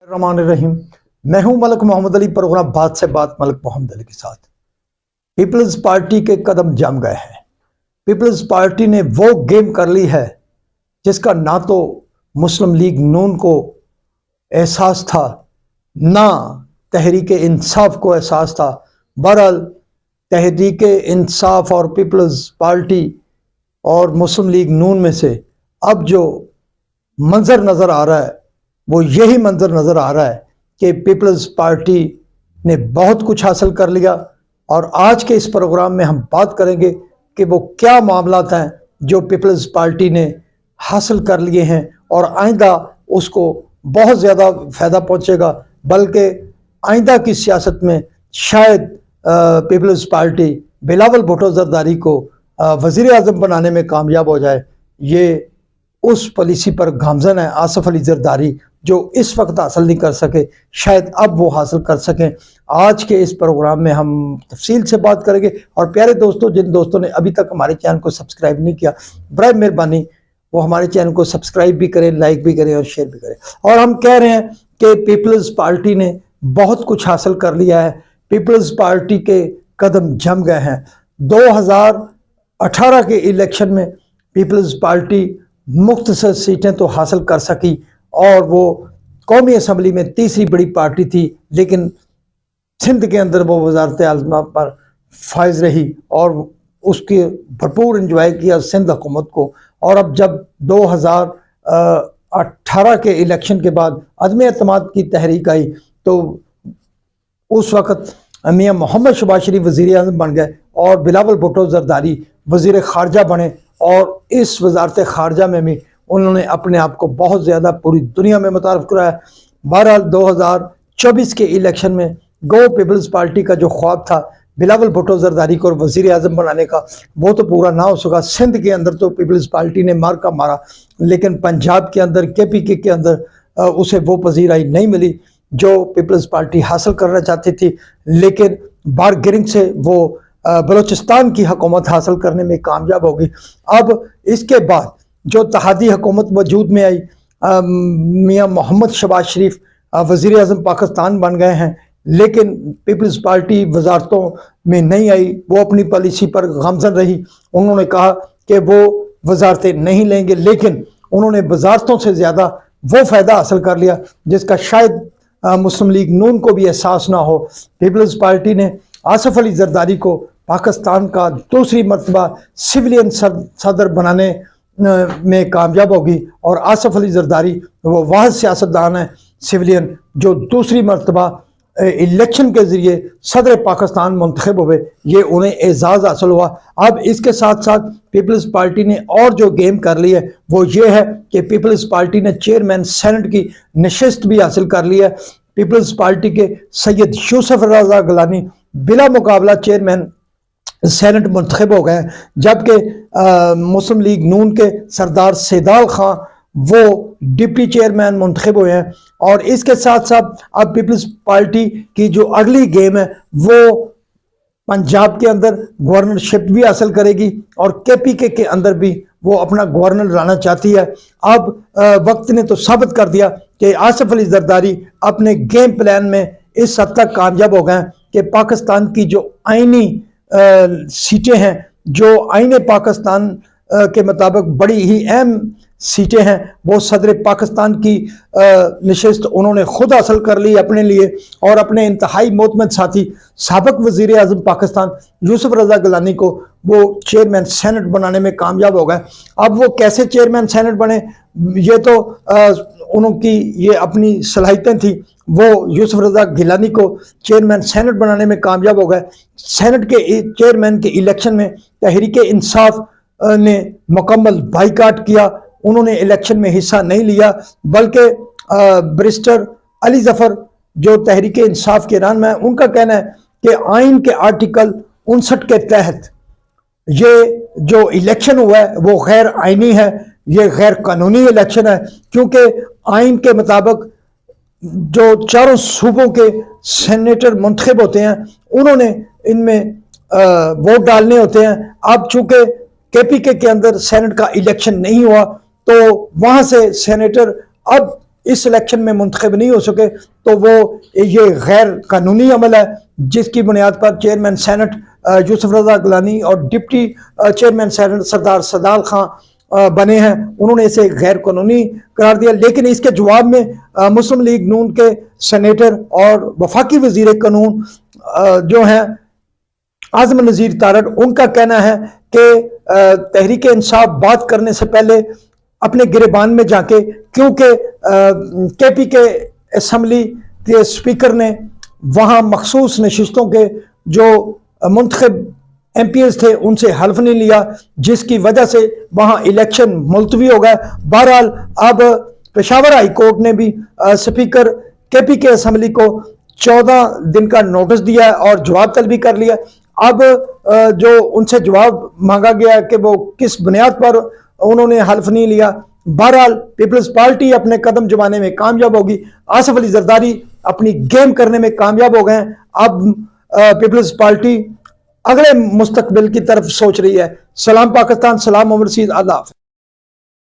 रहीम। मैं हूं मलिक मोहम्मद अली, प्रोग्राम बात से बात मलिक मोहम्मद अली के साथ। पीपल्स पार्टी के कदम जम गए हैं। पीपल्स पार्टी ने वो गेम कर ली है जिसका ना तो मुस्लिम लीग नून को एहसास था, ना तहरीक इंसाफ को एहसास था। बहरहाल तहरीक इंसाफ और पीपल्स पार्टी और मुस्लिम लीग नून में से अब जो मंजर नज़र आ रहा है वो यही मंजर नज़र आ रहा है कि पीपल्स पार्टी ने बहुत कुछ हासिल कर लिया। और आज के इस प्रोग्राम में हम बात करेंगे कि वो क्या मामलात हैं जो पीपल्स पार्टी ने हासिल कर लिए हैं और आइंदा उसको बहुत ज़्यादा फ़ायदा पहुंचेगा, बल्कि आइंदा की सियासत में शायद पीपल्स पार्टी बिलावल भुट्टो जरदारी को वज़ीर आज़म बनाने में कामयाब हो जाए। ये उस पॉलिसी पर गामजन है आसिफ अली जरदारी, जो इस वक्त हासिल नहीं कर सके, शायद अब वो हासिल कर सकें। आज के इस प्रोग्राम में हम तफसील से बात करेंगे। और प्यारे दोस्तों, जिन दोस्तों ने अभी तक हमारे चैनल को सब्सक्राइब नहीं किया, बराए मेहरबानी वो हमारे चैनल को सब्सक्राइब भी करें, लाइक भी करें और शेयर भी करें। और हम कह रहे हैं कि पीपल्स पार्टी ने बहुत कुछ हासिल कर लिया है। पीपल्स पार्टी के कदम जम गए हैं। 2018 के इलेक्शन में पीपल्स पार्टी मुख्तसर सीटें तो हासिल कर सकी और वो कौमी असम्बली में तीसरी बड़ी पार्टी थी, लेकिन सिंध के अंदर वो वजारत आज़मा पर फायज रही और उसके भरपूर इंजॉय किया सिंध हुकूमत को। और अब जब 2018 के इलेक्शन के बाद अदम एतमाद की तहरीक आई तो उस वक़्त मियां मोहम्मद शहबाज शरीफ वज़ीर आज़म बन गए और बिलावल भुट्टो जरदारी वज़ीर ख़ारजा बने। और इस वजारत ख़ारजा में भी उन्होंने अपने आप को बहुत ज़्यादा पूरी दुनिया में मुतारफ़ कराया। बहरहाल 2024 के इलेक्शन में गो पीपल्स पार्टी का जो ख्वाब था बिलावल भुट्टो जरदारी को वज़ीर आज़म बनाने का, वो तो पूरा ना हो सका। सिंध के अंदर तो पीपल्स पार्टी ने मार का मारा, लेकिन पंजाब के अंदर KPK के अंदर उसे वो पजीराई नहीं मिली जो पीपल्स पार्टी हासिल करना चाहती थी। लेकिन बारगेनिंग से वो बलूचिस्तान की हुकूमत हासिल करने में कामयाब होगी। अब इसके बाद जो तहादी हुकूमत वजूद में आई, मियां मोहम्मद शहबाज शरीफ वज़ीर आज़म पाकिस्तान बन गए हैं, लेकिन पीपल्स पार्टी वजारतों में नहीं आई। वो अपनी पॉलिसी पर गामजन रही। उन्होंने कहा कि वो वजारतें नहीं लेंगे, लेकिन उन्होंने वजारतों से ज़्यादा वो फ़ायदा हासिल कर लिया जिसका शायद मुस्लिम लीग नून को भी एहसास ना हो। पीपल्स पार्टी ने आसिफ अली जरदारी को पाकिस्तान का दूसरी मरतबा सिविलियन सदर बनाने में कामयाब होगी। और आसिफ अली जरदारी वो वाहिद सियासतदान है सिविलियन जो दूसरी मरतबा इलेक्शन के ज़रिए सदर पाकिस्तान मुंतखब हुए। ये उन्हें एजाज़ हासिल हुआ। अब इसके साथ साथ पीपल्स पार्टी ने और जो गेम कर ली है वो ये है कि पीपल्स पार्टी ने चेयरमैन सेनेट की नशिस्त भी हासिल कर ली है। पीपल्स पार्टी के सैयद यूसुफ रज़ा गिलानी बिला मुकाबला चेयरमैन सेनेट मुंतखब हो गए, जबकि मुस्लिम लीग नून के सरदार सैदाल खां वो डिप्टी चेयरमैन मुंतखब हुए हैं। और इसके साथ साथ अब पीपल्स पार्टी की जो अगली गेम है वो पंजाब के अंदर गवर्नरशिप भी हासिल करेगी और KPK के अंदर भी वो अपना गवर्नर लाना चाहती है। अब वक्त ने तो साबित कर दिया कि आसिफ अली जरदारी अपने गेम प्लान में इस हद तक कामयाब हो गए कि पाकिस्तान की जो आइनी सीटें हैं, जो आईने पाकिस्तान के मुताबिक बड़ी ही अहम सीटें हैं, वो सदर पाकिस्तान की नशिस्त उन्होंने खुद हासिल कर ली अपने लिए। और अपने इंतहाई मोतमद साथी साबिक वज़ीर आज़म पाकिस्तान यूसुफ रज़ा गिलानी को वो चेयरमैन सेनेट बनाने में कामयाब हो गए। अब वो कैसे चेयरमैन सेनेट बने, ये तो उनकी ये अपनी सलाहियतें थी। वो यूसुफ रज़ा गिलानी को चेयरमैन सेनेट बनाने में कामयाब हो गए। सेनेट के चेयरमैन के इलेक्शन में तहरीक इंसाफ ने मुकम्मल बाइकाट किया। उन्होंने इलेक्शन में हिस्सा नहीं लिया, बल्कि बैरिस्टर अली ज़फ़र जो तहरीक इंसाफ के रहनुमा है, उनका कहना है कि आइन के आर्टिकल 59 के तहत ये जो इलेक्शन हुआ है वो गैर आइनी है, ये गैर कानूनी इलेक्शन है, क्योंकि आइन के मुताबिक जो चारों सूबों के सेनेटर मुंतखब होते हैं उन्होंने इनमें वोट डालने होते हैं। अब चूंकि KPK के अंदर सेनेट का इलेक्शन नहीं हुआ तो वहां से सेनेटर अब इस इलेक्शन में मुंतखब नहीं हो सके तो वो ये गैर कानूनी अमल है, जिसकी बुनियाद पर चेयरमैन सेनेट यूसुफ रजा गिलानी और डिप्टी चेयरमैन सेनेट सरदार सदाल खां बने हैं। उन्होंने इसे गैर कानूनी करार दिया, लेकिन इसके जवाब में मुस्लिम लीग नून के सेनेटर और वफाकी वजीर कानून जो हैं आजम नज़ीर तारड़, उनका कहना है कि तहरीक इंसाफ बात करने से पहले अपने गिरेबान में जाके, क्योंकि केपी के असम्बली के स्पीकर ने वहाँ मखसूस नशिस्तों के जो मुंतखब MPs थे उनसे हल्फ नहीं लिया, जिसकी वजह से वहाँ इलेक्शन मुलतवी हो गया। बहरहाल अब पेशावर हाई कोर्ट ने भी स्पीकर केपी के असम्बली को 14 दिन का नोटिस दिया है और जवाब तलब भी कर लिया। अब जो उनसे जवाब मांगा गया कि वो किस बुनियाद पर उन्होंने हल्फ नहीं लिया। बहरहाल पीपल्स पार्टी अपने कदम जमाने में कामयाब होगी। आसिफ अली जरदारी अपनी गेम करने में कामयाब हो गए हैं। अब पीपल्स पार्टी अगले मुस्तकबिल की तरफ सोच रही है। सलाम पाकिस्तान, सलाम ओवरसीज, अल्लाह हाफ़िज़।